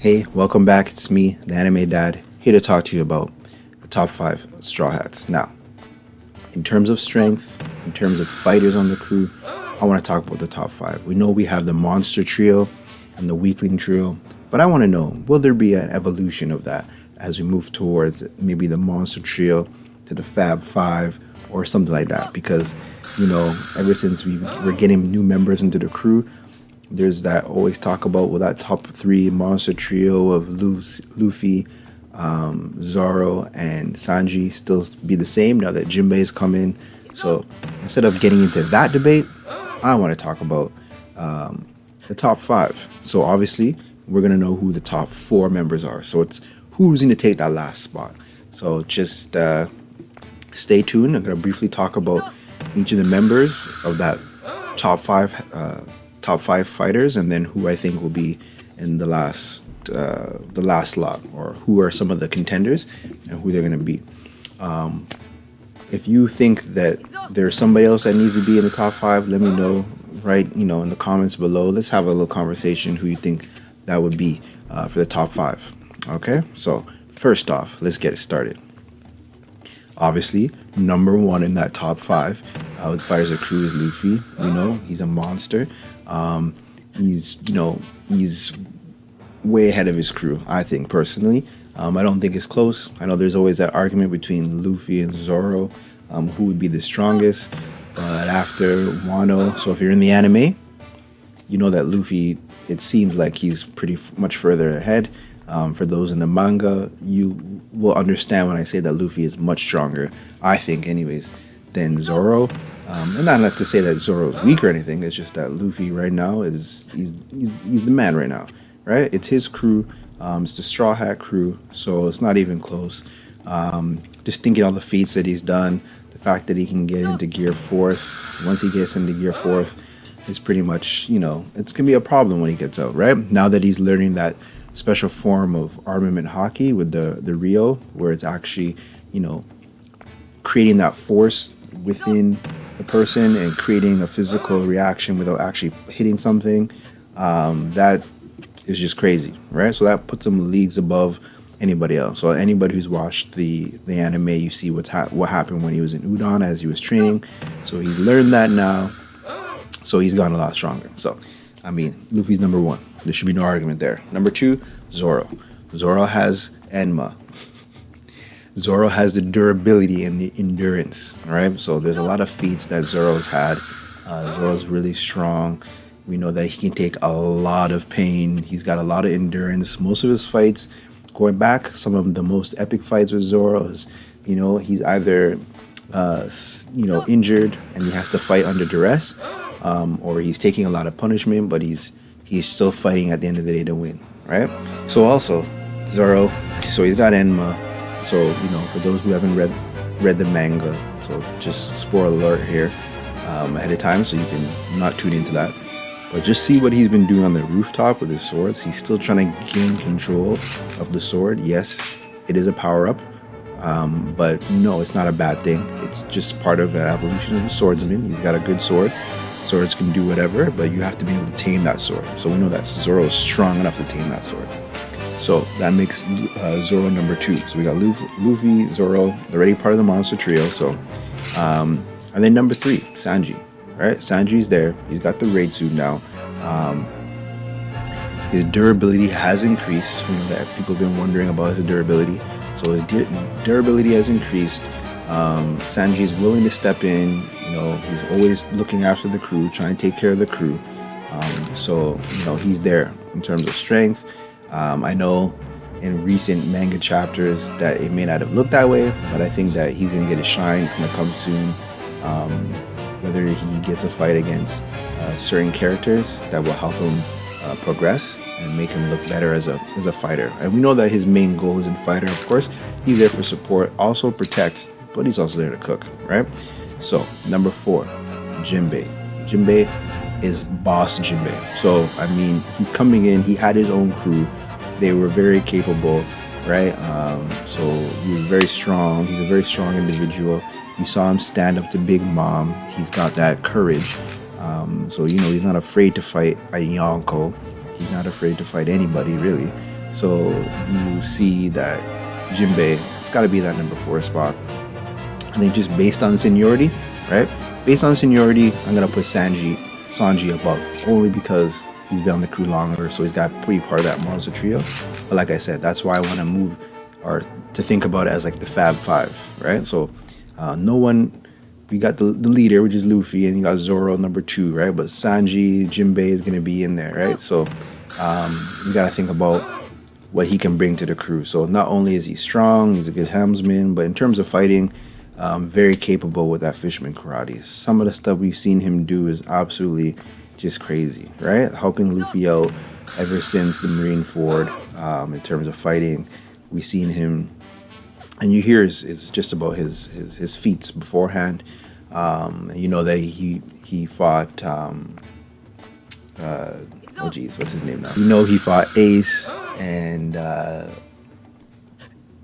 Hey, welcome back. It's me, the Anime Dad, here to talk to you about the top 5 Straw Hats. Now, in terms of strength, in terms of fighters on the crew, I want to talk about the top 5. We know we have the Monster Trio and the Weakling Trio, but I want to know, will there be an evolution of that as we move towards maybe the Monster Trio to the Fab 5 or something like that? Because, ever since we're getting new members into the crew, there's that always talk about, well, that top 3 monster trio of Luffy, Zoro, and Sanji still be the same now that Jinbe's come in. So instead of getting into that debate, I want to talk about the top 5. So obviously, we're going to know who the top 4 members are. So it's who's going to take that last spot. So just stay tuned. I'm going to briefly talk about each of the members of that top 5 fighters, and then who I think will be in the last slot, or who are some of the contenders and who they're going to be. If you think that there's somebody else that needs to be in the top 5, let me know in the comments below. Let's have a little conversation who you think that would be for the top 5. Okay, so first off, let's get it started. Obviously, number 1 in that top 5 with Fighters of Crew is Luffy. We know he's a monster. He's way ahead of his crew, I think, personally. I don't think it's close. I know there's always that argument between Luffy and Zoro, who would be the strongest. But after Wano, so if you're in the anime, you know that Luffy, it seems like he's pretty much further ahead. For those in the manga, you will understand when I say that Luffy is much stronger, I think anyways, than Zoro. And not to say that Zoro is weak or anything. It's just that Luffy right now he's the man right now, right? It's his crew. It's the Straw Hat crew, so it's not even close. Just thinking all the feats that he's done, the fact that he can get into Gear 4th. Once he gets into Gear 4th, it's pretty much, it's gonna be a problem when he gets out, right? Now that he's learning that special form of armament hockey with the Rio, where it's actually, creating that force within the person and creating a physical reaction without actually hitting something, that is just crazy, right? So that puts him leagues above anybody else. So anybody who's watched the anime, you see what happened when he was in Udon as he was training. So he's learned that now, so he's gotten a lot stronger. So I mean, Luffy's number 1. There should be no argument there. Number 2, Zoro. Zoro has Enma. Zoro has the durability and the endurance, right? So there's a lot of feats that Zoro's had. Zoro's really strong. We know that he can take a lot of pain. He's got a lot of endurance. Most of his fights, going back, some of the most epic fights with Zoro is, he's either, injured and he has to fight under duress, or he's taking a lot of punishment, but he's still fighting at the end of the day to win, right? So also, Zoro, so he's got Enma. So, for those who haven't read the manga, so just spoiler alert here ahead of time, so you can not tune into that. But just see what he's been doing on the rooftop with his swords. He's still trying to gain control of the sword. Yes, it is a power-up, but no, it's not a bad thing. It's just part of an evolution of the swordsman. He's got a good sword. Swords can do whatever, but you have to be able to tame that sword. So we know that Zoro is strong enough to tame that sword. So that makes Zoro number 2. So we got Luffy, Zoro, already part of the monster trio. So, and then number 3, Sanji. Right, Sanji's there. He's got the raid suit now. His durability has increased. That people have been wondering about his durability. So his durability has increased. Sanji is willing to step in. He's always looking after the crew, trying to take care of the crew. So he's there in terms of strength. I know in recent manga chapters that it may not have looked that way, but I think that he's gonna get a shine. It's gonna come soon. Whether he gets a fight against certain characters that will help him progress and make him look better as a fighter. And we know that his main goal is in fighter, of course. He's there for support, also protect, but he's also there to cook, right? So number 4, Jinbe. Jinbe is boss Jinbe. So I mean, he's coming in. He had his own crew. They were very capable, right? So he was very strong. He's a very strong individual. You saw him stand up to Big Mom. He's got that courage. So he's not afraid to fight a Yonko. He's not afraid to fight anybody, really. So you see that Jinbe, it's got to be that number 4 spot. I think just based on seniority, right? Based on seniority, I'm gonna put Sanji above, only because he's been on the crew longer, so he's got to be part of that monster trio. But like I said, that's why I want to move or to think about it as like the Fab Five, right? So no one. We got the leader, which is Luffy, and you got Zoro number 2, right? But Sanji, Jinbe is gonna be in there, right? So you gotta think about what he can bring to the crew. So not only is he strong, he's a good helmsman, but in terms of fighting, very capable with that fisherman karate. Some of the stuff we've seen him do is absolutely just crazy, right? Helping Luffy out ever since the Marineford in terms of fighting. We've seen him, and you hear it's just about his feats beforehand. You know that he fought. Oh geez, what's his name now? You know he fought Ace, and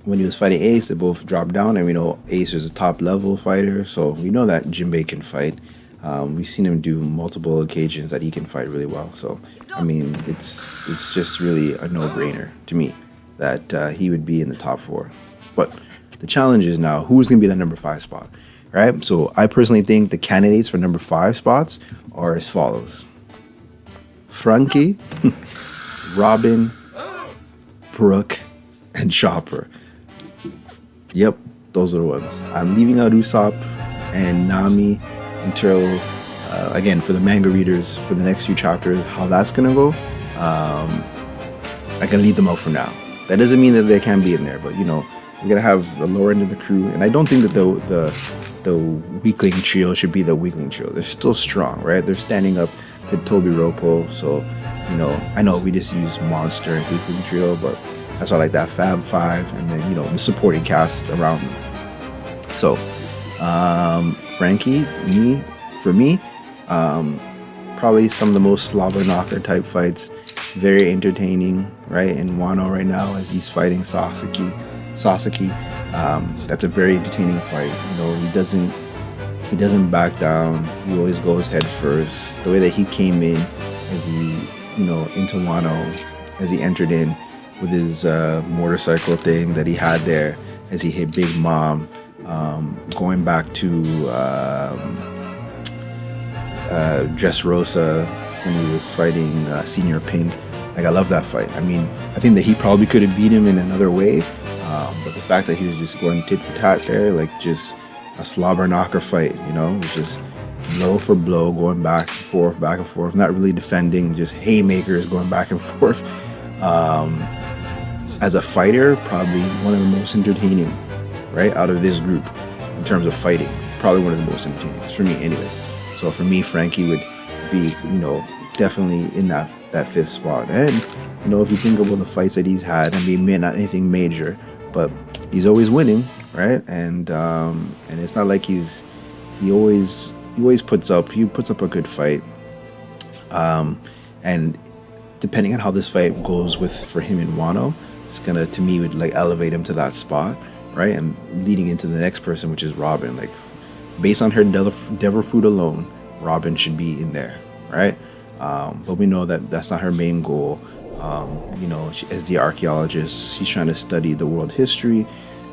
when he was fighting Ace, they both dropped down, and we know Ace is a top level fighter, so we know that Jinbe can fight. We've seen him do multiple occasions that he can fight really well. So I mean, it's just really a no-brainer to me that he would be in the top 4. But the challenge is now who's going to be the number 5 spot, right? So I personally think the candidates for number 5 spots are as follows: Franky, Robin, Brook, and Chopper. Yep, those are the ones. I'm leaving out Usopp and Nami until, again, for the manga readers, for the next few chapters, how that's going to go, I can leave them out for now. That doesn't mean that they can't be in there, but, you know, we're going to have the lower end of the crew, and I don't think that the weakling trio should be the weakling trio. They're still strong, right? They're standing up to Toby Ropo, so, you know, I know we just use Monster and weakling trio, but that's why I like that Fab Five, and then, you know, the supporting cast around them. So, Franky, for me, probably some of the most slobber knocker type fights. Very entertaining, right? In Wano right now, as he's fighting Sasaki. That's a very entertaining fight. You know, he doesn't back down. He always goes head first. The way that he came in, as he, you know, into Wano, as he entered in with his motorcycle thing that he had there, as he hit Big Mom, going back to Dressrosa when he was fighting Senior Pink. Like, I love that fight. I mean, I think that he probably could have beat him in another way, but the fact that he was just going tit for tat there, like just a slobber knocker fight, you know, it was just blow for blow, going back and forth, not really defending, just haymakers going back and forth. As a fighter, probably one of the most entertaining, right, out of this group in terms of fighting. Probably one of the most entertaining for me, anyways. So for me, Franky would be, you know, definitely in that 5th spot. And, you know, if you think about the fights that he's had, I mean, not anything major, but he's always winning, right? And it's not like he always puts up a good fight. And depending on how this fight goes for him in Wano, it's gonna, to me, would like elevate him to that spot, right? And leading into the next person, which is Robin. Like, based on her devil fruit alone, Robin should be in there, right? But we know that that's not her main goal. You know, as the archaeologist, she's trying to study the world history.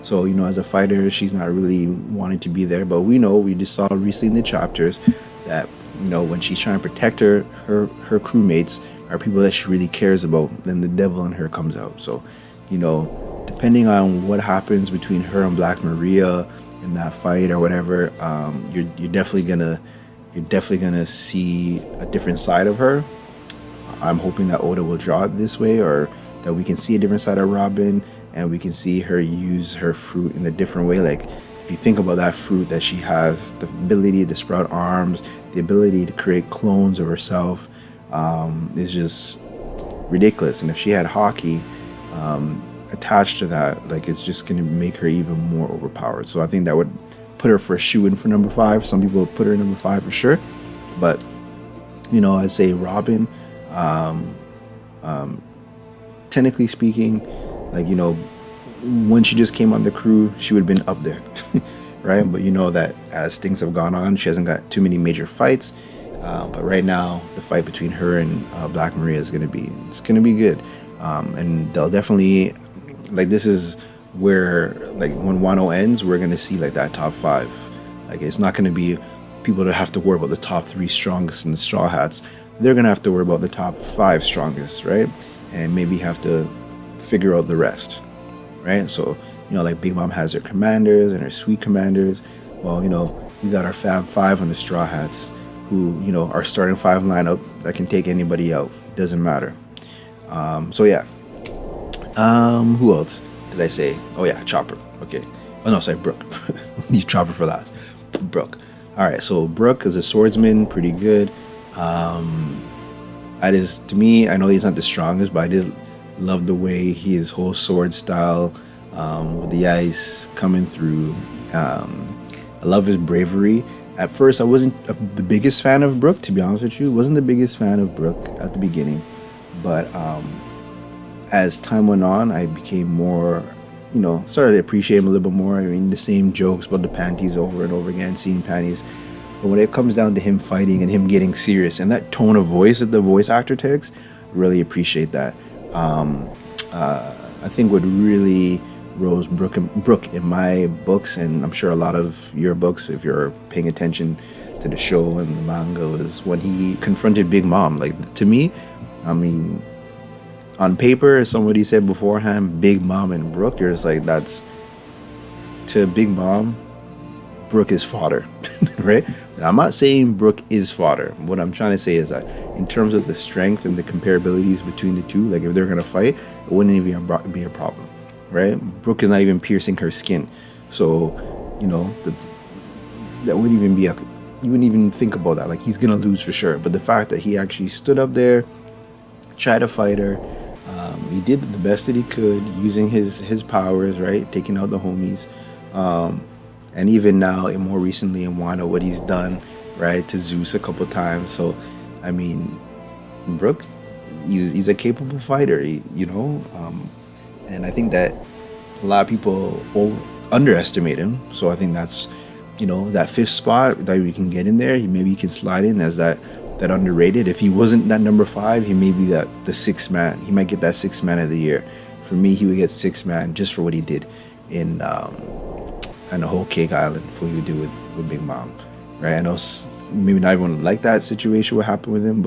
So, you know, as a fighter, she's not really wanting to be there. But we know, we just saw recently in the chapters that, you know, when she's trying to protect her crewmates, are people that she really cares about, then the devil in her comes out. So, you know, depending on what happens between her and Black Maria in that fight or whatever, you're definitely gonna see a different side of her. I'm hoping that Oda will draw it this way, or that we can see a different side of Robin, and we can see her use her fruit in a different way. Like, if you think about that fruit that she has, the ability to sprout arms, the ability to create clones of herself, is just ridiculous. And if she had hockey attached to that, like, it's just going to make her even more overpowered. So I think that would put her for a shoe-in for number 5. Some people put her in number 5 for sure, but, you know, I'd say Robin, technically speaking, like, you know, when she just came on the crew, she would have been up there. Right? But you know that as things have gone on, she hasn't got too many major fights. But right now, the fight between her and Black Maria is gonna be good. And they'll definitely like this is where like when Wano ends, we're gonna see like that top five. Like it's not gonna be people that have to worry about the top three strongest in the Straw Hats. They're gonna have to worry about the top five strongest, right? And maybe have to figure out the rest, right? So like Big Mom has her commanders and her sweet commanders. Well, we got our Fab Five on the Straw Hats, who our starting five lineup that can take anybody out. Doesn't matter. So yeah. Who else did I say? Oh yeah, Chopper. Okay. Oh no, sorry, Brook. Leave Chopper for last. Brook. All right. So Brook is a swordsman, pretty good. To me, I know he's not the strongest, but I just love the way his whole sword style, with the ice coming through. I love his bravery. At first, I wasn't the biggest fan of Brook, to be honest with you. Wasn't the biggest fan of Brook at the beginning, but as time went on, I became more, started to appreciate him a little bit more. I mean, the same jokes about the panties over and over again, seeing panties. But when it comes down to him fighting and him getting serious and that tone of voice that the voice actor takes, really appreciate that. I think what really rose Brook in my books, and I'm sure a lot of your books, if you're paying attention to the show and the manga, was when he confronted Big Mom. Like, to me, I mean, on paper, as somebody said beforehand, Big Mom and Brook, you're just like, that's, to Big Mom, Brook is fodder, right? Now, I'm not saying Brook is fodder. What I'm trying to say is that in terms of the strength and the comparabilities between the two, like if they're going to fight, it wouldn't even be a problem, right? Brook is not even piercing her skin. So, that wouldn't even be you wouldn't even think about that. Like, he's going to lose for sure. But the fact that he actually stood up there, tried to fight her, he did the best that he could using his powers, right? Taking out the homies. And even now, and more recently in Wano, what he's done, right, to Zeus a couple times. So, I mean, Brook, he's a capable fighter, and I think that a lot of people underestimate him. So I think that's, that fifth spot that we can get in there. Maybe he can slide in as that underrated. If he wasn't that number 5, he may be the sixth man. He might get that sixth man of the year. For me, he would get sixth man just for what he did in the whole Cake Island, what he would do with Big Mom, right? I know maybe not everyone liked that situation, what happened with him,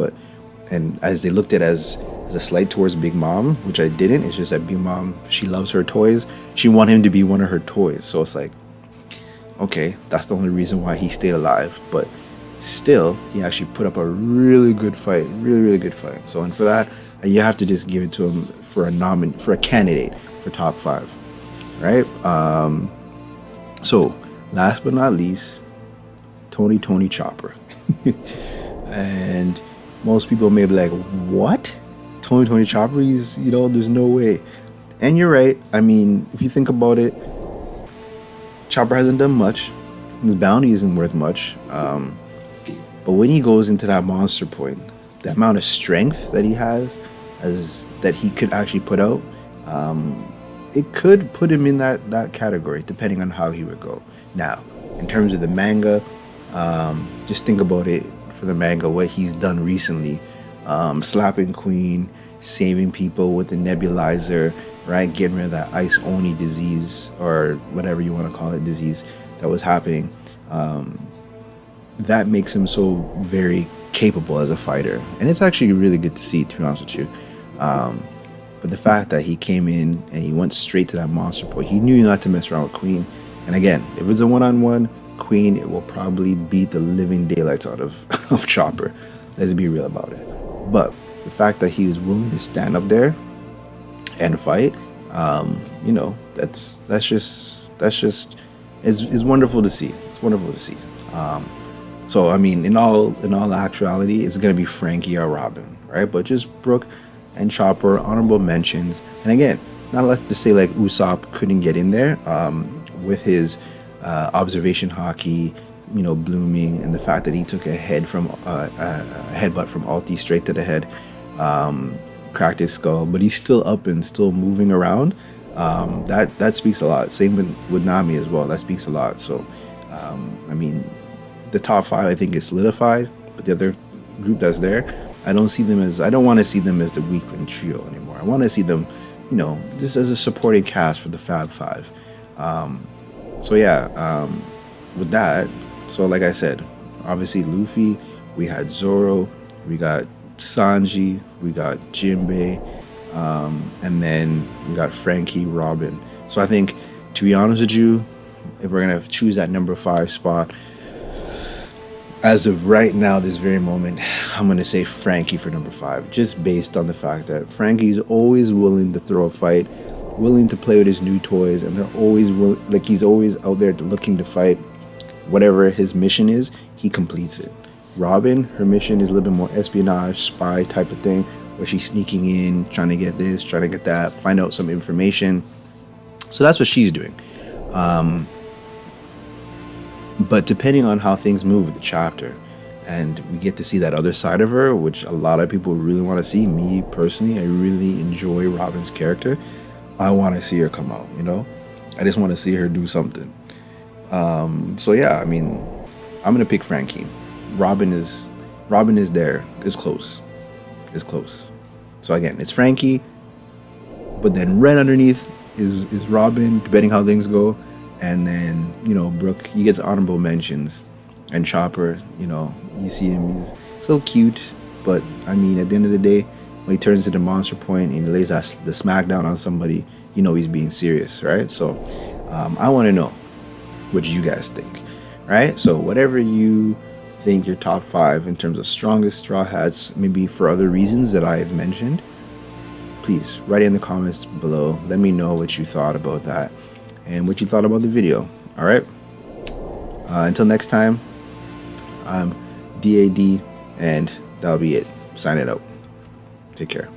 and as they looked at it as a slight towards Big Mom, which I didn't. It's just that Big Mom, she loves her toys. She wanted him to be one of her toys. So it's like, okay, that's the only reason why he stayed alive. But still, he actually put up a really good fight, really, really good fight. So, and for that, you have to just give it to him for a candidate for top 5, right? So, last but not least, Toni Chopper. And most people may be like, what? Toni Chopper? He's, there's no way. And you're right. I mean, if you think about it, Chopper hasn't done much. His bounty isn't worth much. But when he goes into that monster point, the amount of strength that he has, that he could actually put out, it could put him in that category, depending on how he would go. Now, in terms of the manga, just think about it for the manga, what he's done recently. Slapping Queen, saving people with the nebulizer, right? Getting rid of that Ice Oni disease, or whatever you want to call it, disease that was happening. That makes him so very capable as a fighter. And it's actually really good to see, to be honest with you. But the fact that he came in and he went straight to that monster point, he knew not to mess around with Queen. And again, if it's a one-on-one, Queen, it will probably beat the living daylights out of Chopper. Let's be real about it. But the fact that he was willing to stand up there and fight, that's just it's wonderful to see. It's wonderful to see. So I mean, in all actuality, it's gonna be Franky or Robin, right? But just Brook and Chopper, honorable mentions. And again, not left to say like Usopp couldn't get in there with his observation hockey, blooming, and the fact that he took a headbutt from Alti straight to the head, cracked his skull, but he's still up and still moving around. That speaks a lot. Same with Nami as well. That speaks a lot. So, I mean, the top 5 I think is solidified, but the other group that's there, I don't want to see them as the weakling trio anymore. I want to see them, just as a supporting cast for the Fab Five. So yeah, with that, so like I said, obviously Luffy, we had Zoro, we got Sanji, we got Jinbe, and then we got Franky, Robin. So I think, to be honest with you, if we're gonna choose that number 5 spot, as of right now, this very moment, I'm gonna say Franky for number 5, just based on the fact that Franky's always willing to throw a fight, willing to play with his new toys, and they're always he's always out there looking to fight. Whatever his mission is, he completes it. Robin, her mission is a little bit more espionage, spy type of thing, where she's sneaking in, trying to get this, trying to get that, find out some information. So that's what she's doing. But depending on how things move with the chapter, and we get to see that other side of her, which a lot of people really want to see. Me personally, I really enjoy Robin's character. I want to see her come out, I just want to see her do something. So yeah, I mean, I'm gonna pick Franky. Robin is there. It's close. So again, it's Franky, but then right underneath is Robin, depending how things go. And then, Brook, he gets honorable mentions. And Chopper, you see him, he's so cute. But, I mean, at the end of the day, when he turns into Monster Point and he lays the smackdown on somebody, he's being serious, right? So, I want to know what you guys think, right? So, whatever you think your top 5 in terms of strongest Straw Hats, maybe for other reasons that I have mentioned, please write it in the comments below. Let me know what you thought about that and what you thought about the video. All right, until next time, I'm DAD, and that'll be it. Sign it out. Take care.